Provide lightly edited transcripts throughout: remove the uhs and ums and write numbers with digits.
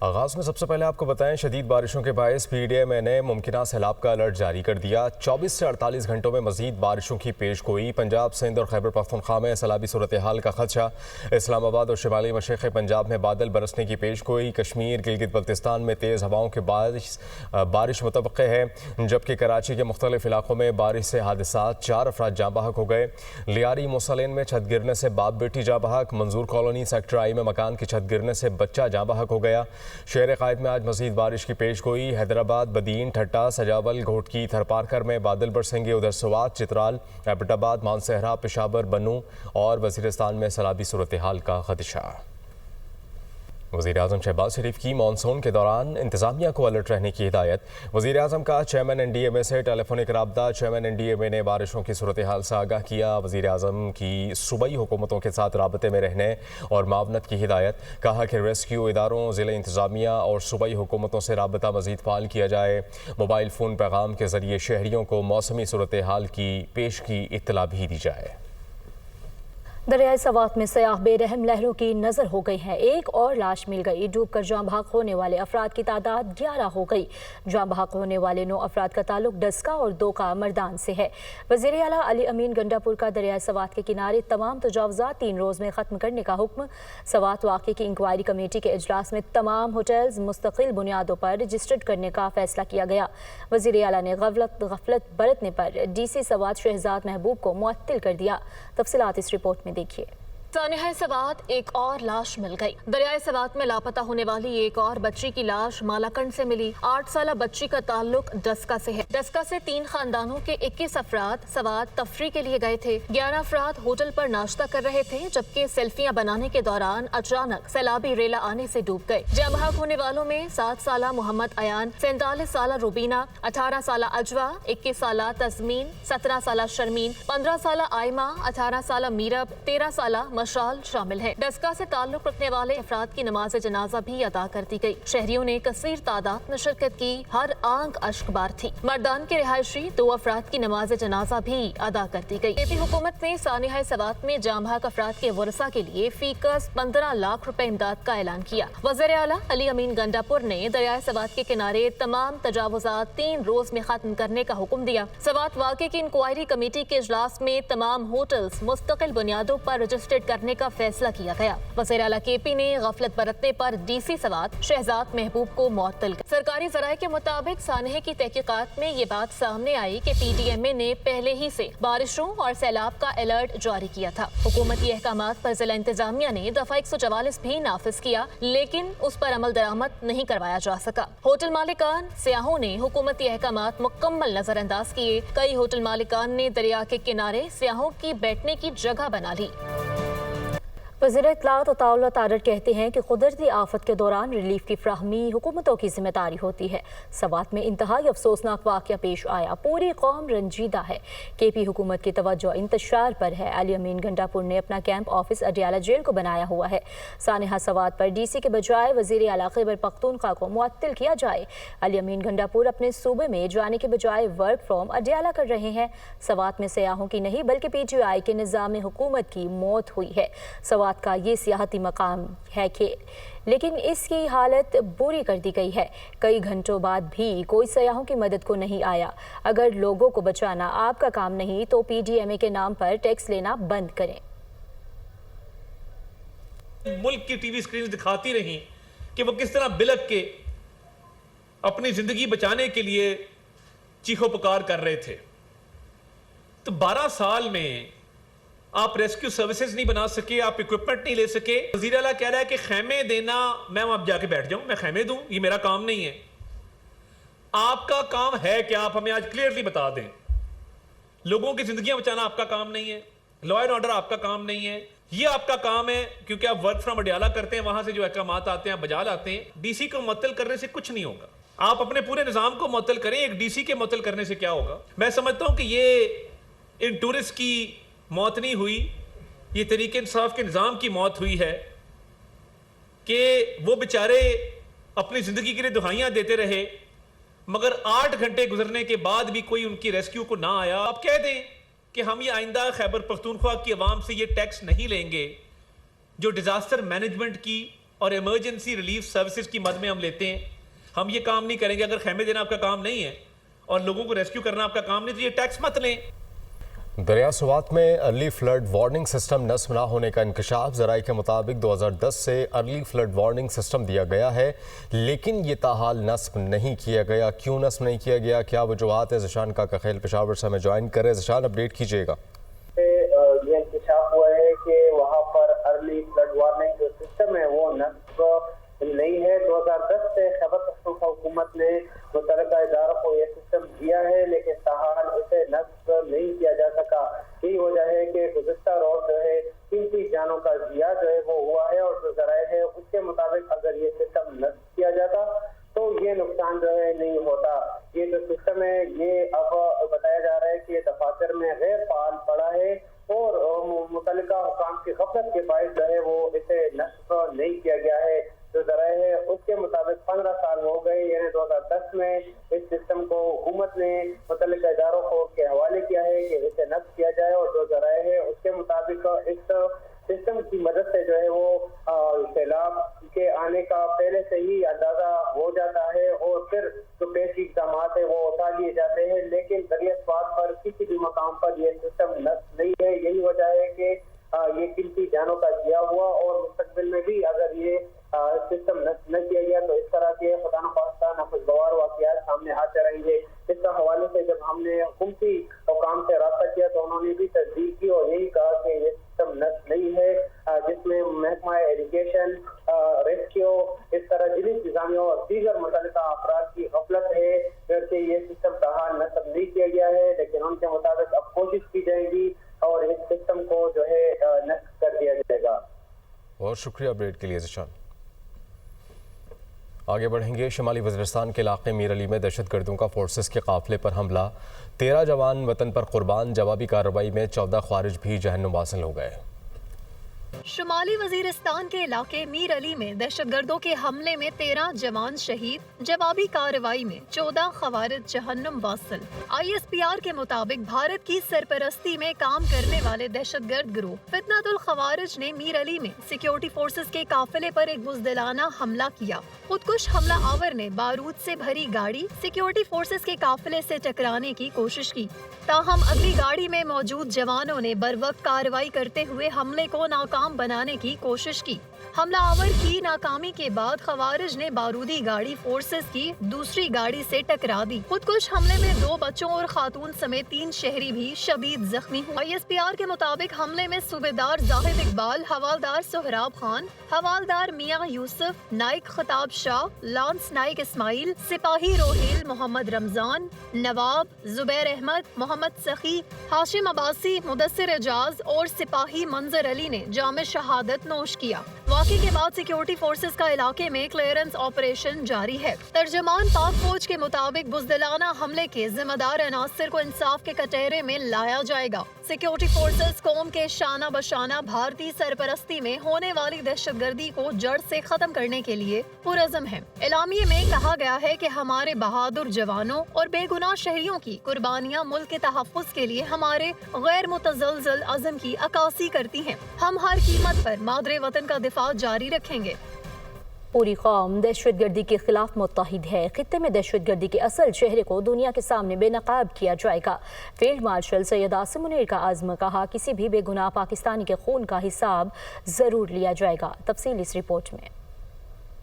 آغاز میں سب سے پہلے آپ کو بتائیں شدید بارشوں کے باعث پی ڈی ایم اے نے ممکنہ سیلاب کا الرٹ جاری کر دیا۔ 24 سے 48 گھنٹوں میں مزید بارشوں کی پیش گوئی۔ پنجاب، سندھ اور خیبر پختونخوا میں سیلابی صورتحال کا خدشہ۔ اسلام آباد اور شمالی مشرقی پنجاب میں بادل برسنے کی پیش گوئی۔ کشمیر، گلگت بلتستان میں تیز ہواؤں کے بارش متوقع ہے، جبکہ کراچی کے مختلف علاقوں میں بارش سے حادثات، 4 افراد جاں بحق ہو گئے۔ لیاری موسلین میں چھت گرنے سے باپ بیٹی جاں بحق۔ منظور کالونی سیکٹر آئی میں مکان کی چھت گرنے سے بچہ جاں بحق ہو گیا۔ شہر قائد میں آج مزید بارش کی پیش گوئی۔ حیدرآباد، بدین، ٹھٹا، سجاول، گھوٹکی، تھرپارکر میں بادل برسیں گے۔ ادھر سوات، چترال، ایبٹ آباد، مانسہرہ، پشاور، بنوں اور وزیرستان میں سیلابی صورتحال کا خدشہ۔ وزیراعظم شہباز شریف کی مانسون کے دوران انتظامیہ کو الرٹ رہنے کی ہدایت۔ وزیراعظم کا چیئرمین این ڈی ایم اے سے ٹیلی فونک رابطہ۔ چیئرمین این ڈی ایم اے نے بارشوں کی صورتحال سے آگاہ کیا۔ وزیراعظم کی صوبائی حکومتوں کے ساتھ رابطے میں رہنے اور معاونت کی ہدایت۔ کہا کہ ریسکیو اداروں، ضلع انتظامیہ اور صوبائی حکومتوں سے رابطہ مزید فعال کیا جائے۔ موبائل فون پیغام کے ذریعے شہریوں کو موسمی صورتحال کی پیش کی اطلاع بھی دی جائے۔ دریائے سوات میں سیاح بے رحم لہروں کی نظر ہو گئی ہیں۔ ایک اور لاش مل گئی۔ ڈوب کر جاں بحق ہونے والے افراد کی تعداد 11 ہو گئی۔ جاں بحق ہونے والے 9 افراد کا تعلق ڈسکا اور 2 کا مردان سے ہے۔ وزیر اعلیٰ علی امین گنڈاپور کا دریائے سوات کے کنارے تمام تجاوزات 3 روز میں ختم کرنے کا حکم۔ سوات واقعے کی انکوائری کمیٹی کے اجلاس میں تمام ہوٹلز مستقل بنیادوں پر رجسٹرڈ کرنے کا فیصلہ کیا گیا۔ وزیر اعلیٰ نے غفلت برتنے پر ڈی سی سوات شہزاد محبوب کو معطل کر دیا۔ تفصیلات اس رپورٹ میں دیکھیے۔ سانحہ سوات ایک اور لاش مل گئی۔ دریائے سوات میں لاپتہ ہونے والی ایک اور بچی کی لاش مالاکنڈ سے ملی۔ 8 سالہ بچی کا تعلق ڈسکا سے ہے۔ ڈسکا سے 3 خاندانوں کے 21 افراد سوات تفریح کے لیے گئے تھے۔ 11 افراد ہوٹل پر ناشتہ کر رہے تھے، جبکہ سیلفیاں بنانے کے دوران اچانک سیلابی ریلا آنے سے ڈوب گئے۔ جاں بحق ہونے والوں میں 7 سالہ محمد ایان، 47 سالہ روبینہ، 18 سالہ اجوا، 21 سالہ تزمین، 17 سالہ شرمین، 15 سالہ آئمہ، 18 سالہ میرب، 13 سالہ مشال شامل ہے۔ ڈسکا سے تعلق رکھنے والے افراد کی نماز جنازہ بھی ادا کر دی گئی۔ شہریوں نے کثیر تعداد میں شرکت کی۔ ہر آنکھ اشک بار تھی۔ مردان کے رہائشی 2 افراد کی نماز جنازہ بھی ادا کر دی گئی۔ پی حکومت نے سانحہ سوات میں جاں بحق افراد کے ورثاء کے لیے فی کس 15 لاکھ روپے امداد کا اعلان کیا۔ وزیر اعلیٰ علی امین گنڈاپور نے دریائے سوات کے کنارے تمام تجاوزات 3 روز میں ختم کرنے کا حکم دیا۔ سوات واقعے کی انکوائری کمیٹی کے اجلاس میں تمام ہوٹلز مستقل بنیادوں پر رجسٹرڈ کرنے کا فیصلہ کیا گیا۔ وزیر اعلیٰ کے پی نے غفلت برتنے پر ڈی سی سوات شہزاد محبوب کو معطل کر۔ سرکاری ذرائع کے مطابق سانحے کی تحقیقات میں یہ بات سامنے آئی کہ پی ڈی ایم اے نے پہلے ہی سے بارشوں اور سیلاب کا الرٹ جاری کیا تھا۔ حکومتی احکامات پر ضلع انتظامیہ نے دفعہ 144 بھی نافذ کیا، لیکن اس پر عمل درآمد نہیں کروایا جا سکا۔ ہوٹل مالکان، سیاحوں نے حکومتی احکامات مکمل نظر انداز کیے۔ کئی ہوٹل مالکان نے دریا کے کنارے سیاحوں کی بیٹھنے کی جگہ بنا لی۔ وزیر اطلاعات و تعلقات طارق کہتے ہیں کہ قدرتی آفت کے دوران ریلیف کی فراہمی حکومتوں کی ذمہ داری ہوتی ہے۔ سوات میں انتہائی افسوسناک واقعہ پیش آیا۔ پوری قوم رنجیدہ ہے۔ کے پی حکومت کی توجہ انتشار پر ہے۔ علی امین گنڈاپور نے اپنا کیمپ آفس اڈیالہ جیل کو بنایا ہوا ہے۔ سانحہ سوات پر ڈی سی کے بجائے وزیر اعلیٰ خیبر پختونخوا کو معطل کیا جائے۔ علی امین گنڈاپور اپنے صوبے میں جانے کے بجائے ورک فرام اڈیالہ کر رہے ہیں۔ سوات میں سیاحوں کی نہیں بلکہ پی ٹی آئی کے نظام حکومت کی موت ہوئی ہے۔ سوات کا یہ سیاحتی مقام ہے لیکن اس کی حالت بری کر دی گئی ہے۔ کئی گھنٹوں بعد بھی کوئی سیاحوں کی مدد کو نہیں آیا۔ اگر لوگوں کو بچانا آپ کا کام نہیں تو پی ڈی ایم اے کے نام پر ٹیکس لینا بند کریں۔ ملک کی ٹی وی سکرینز دکھاتی رہیں کہ وہ کس طرح بلک کے اپنی زندگی بچانے کے لیے چیخو پکار کر رہے تھے۔ تو 12 سال میں آپ ریسکیو سروسز نہیں بنا سکے، آپ اکوپمنٹ نہیں لے سکے۔ وزیر اعلیٰ کہہ رہا ہے کہ خیمے دینا، میں وہاں جا کے بیٹھ جاؤں، میں خیمے دوں، یہ میرا کام نہیں ہے۔ آپ کا کام ہے کہ آپ ہمیں آج کلیئرلی بتا دیں۔ لوگوں کی زندگیاں بچانا آپ کا کام نہیں ہے، لا اینڈ آرڈر آپ کا کام نہیں ہے، یہ آپ کا کام ہے کیونکہ آپ ورک فرام اڈیالہ کرتے ہیں، وہاں سے جو احکامات آتے ہیں بجا لاتے ہیں۔ ڈی سی کو معطل کرنے سے کچھ نہیں ہوگا۔ آپ اپنے پورے نظام کو معطل کریں، ایک ڈی سی کے معطل کرنے سے کیا ہوگا؟ میں سمجھتا ہوں کہ یہ ان ٹورسٹ کی موت نہیں ہوئی، یہ تحریک انصاف کے نظام کی موت ہوئی ہے کہ وہ بیچارے اپنی زندگی کے لیے دہائیاں دیتے رہے، مگر 8 گھنٹے گزرنے کے بعد بھی کوئی ان کی ریسکیو کو نہ آیا۔ آپ کہہ دیں کہ ہم یہ آئندہ خیبر پختونخوا کی عوام سے یہ ٹیکس نہیں لیں گے جو ڈیزاسٹر مینجمنٹ کی اور ایمرجنسی ریلیف سروسز کی مد میں ہم لیتے ہیں. ہم یہ کام نہیں کریں گے. اگر خیمے دینا آپ کا کام نہیں ہے اور لوگوں کو ریسکیو کرنا آپ کا کام نہیں تو یہ ٹیکس مت لیں. دریا سوات میں ارلی فلڈ وارننگ سسٹم نصب نہ ہونے کا انکشاف. ذرائع کے مطابق 2010 سے ارلی فلڈ وارننگ سسٹم دیا گیا ہے لیکن یہ تاحال نصب نہیں کیا گیا. کیوں نصب نہیں کیا گیا, کیا وجوہات ہے؟ ذیشان کاکاخیل پشاور سے ہمیں جوائن کرے. ذیشان, اپڈیٹ کیجیے گا. یہ انکشاف ہوا ہے کہ وہاں پر ارلی فلڈ وارننگ جو سسٹم ہے وہ نصب نہیں ہے. 2010 سے خیبر پختونخوا حکومت نے متعلقہ اداروں کو یہ سسٹم دیا ہے لیکن تاحال اسے نصب نہیں کیا جا سکا. یہی وجہ ہے کہ گزشتہ روز جو ہے قیمتی جانوں کا ضیاع جو ہے وہ ہوا ہے اور جو ذرائع ہے اس کے مطابق اگر یہ سسٹم نصب کیا جاتا تو یہ نقصان جو ہے نہیں ہوتا. یہ جو سسٹم ہے یہ اب بتایا جا رہا ہے کہ دفاتر میں غیر فعال پڑا ہے اور متعلقہ حکام کی غفلت کے باعث جو ہے وہ اسے نصب نہیں کیا گیا ہے. جو ذرائع ہے اس کے مطابق 15 سال ہو گئے, یعنی 2010 میں اس سسٹم کو حکومت نے متعلقہ اداروں کو کے حوالے کیا ہے کہ اسے نصب کیا جائے اور جو ذرائع ہے اس کے مطابق اس سسٹم کی مدد سے جو ہے وہ سیلاب کے آنے کا پہلے سے ہی اندازہ ہو جاتا ہے اور پھر جو پیشی اقدامات ہے وہ اٹھا لیے جاتے ہیں. لیکن دریا سوات پر کسی بھی مقام پر یہ سسٹم نصب نہیں ہے. یہی وجہ ہے کہ یہ قیمتی جانوں کا ضیاع ہوا اور مستقبل میں بھی اگر یہ سسٹم نہ کیا گیا تو اس طرح کے خدا نخواستہ ناخوشگوار واقعات سامنے آتے رہیں گے. اس کا حوالے سے جب ہم نے حکومتی حکام سے رابطہ کیا تو انہوں نے بھی تصدیق کی اور یہی کہا کہ یہ سسٹم نصب نہیں ہے, جس میں محکمہ ایریگیشن, ریسکیو, اس طرح ضلعی انتظامیہ اور دیگر متعلقہ افراد کی غفلت ہے کہ یہ سسٹم تاحال نصب نہیں کیا گیا ہے. لیکن ان کے مطابق اب کوشش کی جائے گی اور اس سسٹم کو جو ہے نصب کر دیا جائے گا. بہت شکریہ اپڈیٹ کے لیے ذیشان. آگے بڑھیں گے. شمالی وزیرستان کے علاقے میر علی میں دہشت گردوں کا فورسز کے قافلے پر حملہ. 13 جوان وطن پر قربان. جوابی کارروائی میں 14 خوارج بھی جہنم واصل ہو گئے. شمالی وزیرستان کے علاقے میر علی میں دہشت گردوں کے حملے میں 13 جوان شہید. جوابی کارروائی میں 14 خوارج جہنم واصل. ISPR کے مطابق بھارت کی سرپرستی میں کام کرنے والے دہشت گرد گروہ فتنۃ الخوارج نے میر علی میں سیکیورٹی فورسز کے قافلے پر ایک بزدلانہ حملہ کیا. خودکش حملہ آور نے بارود سے بھری گاڑی سیکیورٹی فورسز کے قافلے سے ٹکرانے کی کوشش کی. تاہم اگلی گاڑی میں موجود جوانوں نے بروقت کارروائی کرتے ہوئے حملے کو ناکام بنانے کی کوشش کی. حملہ آور کی ناکامی کے بعد خوارج نے بارودی گاڑی فورسز کی دوسری گاڑی سے ٹکرا دی. خودکش حملے میں 2 بچوں اور خاتون سمیت 3 شہری بھی شدید زخمی ہوئے. ISPR کے مطابق حملے میں صوبیدار زاہد اقبال, حوالدار سہراب خان, حوالدار میاں یوسف, نائک خطاب شاہ, لانس نائک اسماعیل, سپاہی روہیل محمد رمضان, نواب, زبیر احمد, محمد سخی, ہاشم عباسی, مدثر اعجاز اور سپاہی منظر علی نے جام شہادت نوش کیا. واقعے کے بعد سیکیورٹی فورسز کا علاقے میں کلیئرنس آپریشن جاری ہے. ترجمان پاک فوج کے مطابق بزدلانہ حملے کے ذمہ دار عناصر کو انصاف کے کٹہرے میں لایا جائے گا. سیکیورٹی فورسز قوم کے شانہ بشانہ بھارتی سرپرستی میں ہونے والی دہشت گردی کو جڑ سے ختم کرنے کے لیے پرعزم ہے. اعلامیے میں کہا گیا ہے کہ ہمارے بہادر جوانوں اور بے گناہ شہریوں کی قربانیاں ملک کے تحفظ کے لیے ہمارے غیر متزلزل عزم کی عکاسی کرتی ہیں. ہم ہر قیمت پر مادر وطن کا دفاع جاری رکھیں گے. پوری قوم دہشت گردی کے خلاف متحد ہے. خطے میں دہشت گردی کے اصل چہرے کو دنیا کے سامنے بے نقاب کیا جائے گا. فیلڈ مارشل سید عاصم منیر کا عزم. کہا کسی بھی بے گناہ پاکستانی کے خون کا حساب ضرور لیا جائے گا. تفصیل اس رپورٹ میں.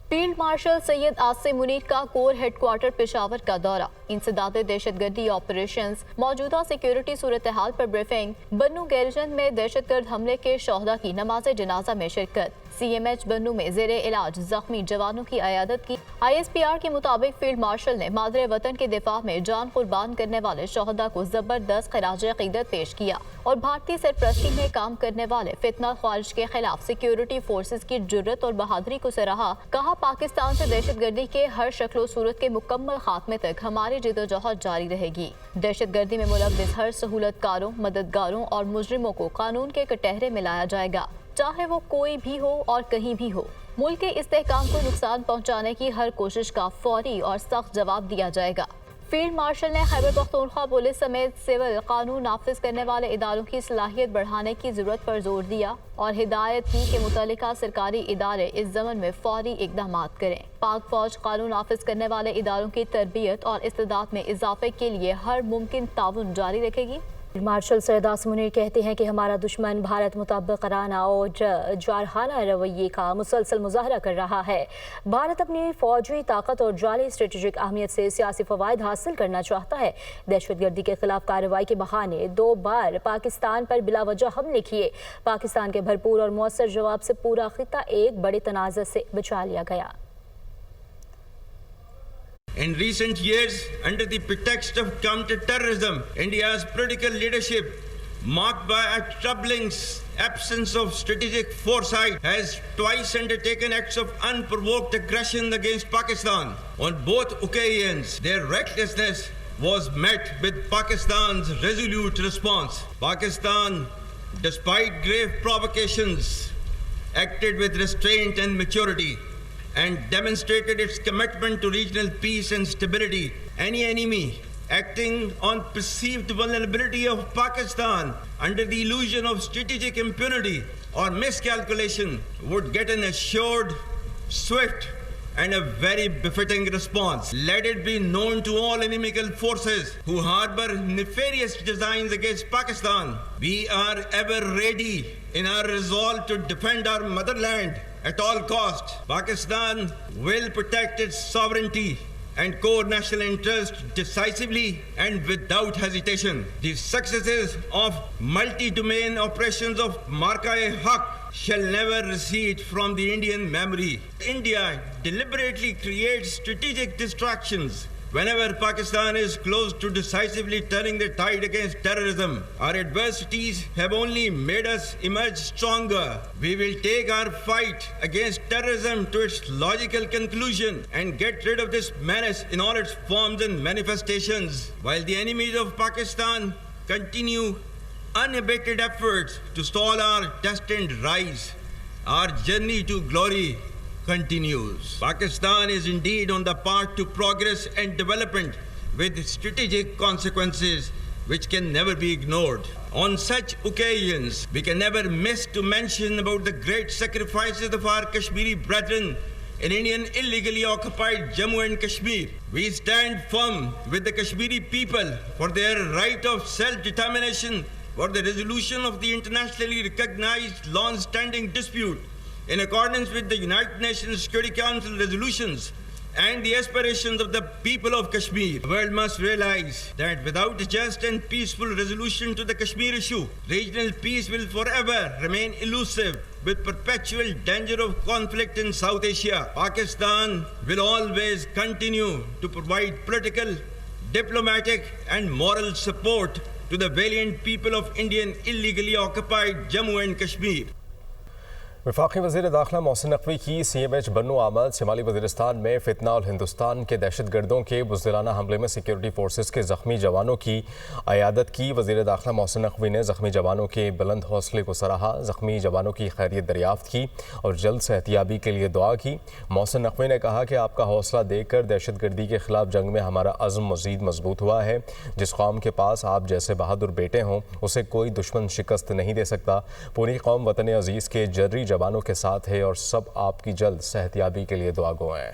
فیلڈ مارشل سید عاصم منیر کا کور ہیڈ کوارٹر پشاور کا دورہ. انسداد دہشت گردی آپریشنز, موجودہ سیکیورٹی صورتحال پر بریفنگ. بنو گیرجن میں دہشت گرد حملے کے شہدا کی نماز جنازہ میں شرکت. CMH بنو میں زیر علاج زخمی جوانوں کی عیادت کی. ISPR کے مطابق فیلڈ مارشل نے مادر وطن کے دفاع میں جان قربان کرنے والے شہدا کو زبردست خراج عقیدت پیش کیا اور بھارتی سرپرستی میں کام کرنے والے فتنہ خوارج کے خلاف سیکیورٹی فورسز کی جرت اور بہادری کو سراہا. کہا پاکستان سے دہشت گردی کے ہر شکل و صورت کے مکمل خاتمے تک ہماری جدوجہد جاری رہے گی. دہشت گردی میں ملوث ہر سہولت کاروں, مددگاروں اور مجرموں کو قانون کے کٹہرے میں لایا جائے گا, چاہے وہ کوئی بھی ہو اور کہیں بھی ہو. ملک کے استحکام کو نقصان پہنچانے کی ہر کوشش کا فوری اور سخت جواب دیا جائے گا. فیلڈ مارشل نے خیبر پختونخوا پولیس سمیت سول قانون نافذ کرنے والے اداروں کی صلاحیت بڑھانے کی ضرورت پر زور دیا اور ہدایت کی کہ متعلقہ سرکاری ادارے اس ضمن میں فوری اقدامات کریں۔ پاک فوج قانون نافذ کرنے والے اداروں کی تربیت اور استعداد میں اضافے کے لیے ہر ممکن تعاون جاری رکھے گی۔ مارشل سردار منیر کہتے ہیں کہ ہمارا دشمن بھارت مطابقانہ اور جارحانہ رویے کا مسلسل مظاہرہ کر رہا ہے۔ بھارت اپنی فوجی طاقت اور جعلی اسٹریٹجک اہمیت سے سیاسی فوائد حاصل کرنا چاہتا ہے۔ دہشت گردی کے خلاف کارروائی کے بہانے 2 بار پاکستان پر بلا وجہ حملے کیے۔ پاکستان کے بھرپور اور مؤثر جواب سے پورا خطہ ایک بڑے تنازع سے بچا لیا گیا۔ In recent years, under the pretext of counter-terrorism, India's political leadership, marked by a troubling absence of strategic foresight, has twice undertaken acts of unprovoked aggression against Pakistan. On both occasions, their recklessness was met with Pakistan's resolute response. Pakistan, despite grave provocations, acted with restraint and maturity, and demonstrated its commitment to regional peace and stability. Any enemy acting on perceived vulnerability of Pakistan under the illusion of strategic impunity or miscalculation would get an assured, swift, and a very befitting response. Let it be known to all inimical forces who harbor nefarious designs against Pakistan, we are ever ready in our resolve to defend our motherland at all costs. Pakistan will protect its sovereignty and core national interest decisively and without hesitation. The successes of multi-domain operations of Marka-e-Haq shall never recede from the Indian memory. India deliberately creates strategic distractions whenever Pakistan is close to decisively turning the tide against terrorism. Our adversities have only made us emerge stronger. We will take our fight against terrorism to its logical conclusion and get rid of this menace in all its forms and manifestations. While the enemies of Pakistan continue unabated efforts to stall our destined rise, our journey to glory continues. Pakistan is indeed on the path to progress and development with strategic consequences which can never be ignored. On such occasions, we can never miss to mention about the great sacrifices of our Kashmiri brethren in Indian illegally occupied Jammu and Kashmir. We stand firm with the Kashmiri people for their right of self-determination, for the resolution of the internationally recognized long-standing dispute in accordance with the United Nations Security Council resolutions and the aspirations of the people of Kashmir. The world must realize that without a just and peaceful resolution to the Kashmir issue, regional peace will forever remain elusive with perpetual danger of conflict in South Asia. Pakistan will always continue to provide political, diplomatic and moral support to the valiant people of Indian illegally occupied Jammu and Kashmir. وفاقی وزیر داخلہ محسن نقوی کی C M H بنو آمد شمالی وزیرستان میں فتنہ اور ہندوستان کے دہشت گردوں کے بزدلانہ حملے میں سیکیورٹی فورسز کے زخمی جوانوں کی عیادت کی۔ وزیر داخلہ محسن نقوی نے زخمی جوانوں کے بلند حوصلے کو سراہا، زخمی جوانوں کی خیریت دریافت کی اور جلد صحتیابی کے لیے دعا کی۔ محسن نقوی نے کہا کہ آپ کا حوصلہ دیکھ کر دہشت گردی کے خلاف جنگ میں ہمارا عزم مزید مضبوط ہوا ہے۔ جس قوم کے پاس آپ جیسے بہادر بیٹے ہوں اسے کوئی دشمن شکست نہیں دے سکتا۔ پوری قوم وطن عزیز کے جرری جوانوں کے ساتھ ہے اور سب آپ کی جلد صحتیابی کے لیے دعا گو ہیں۔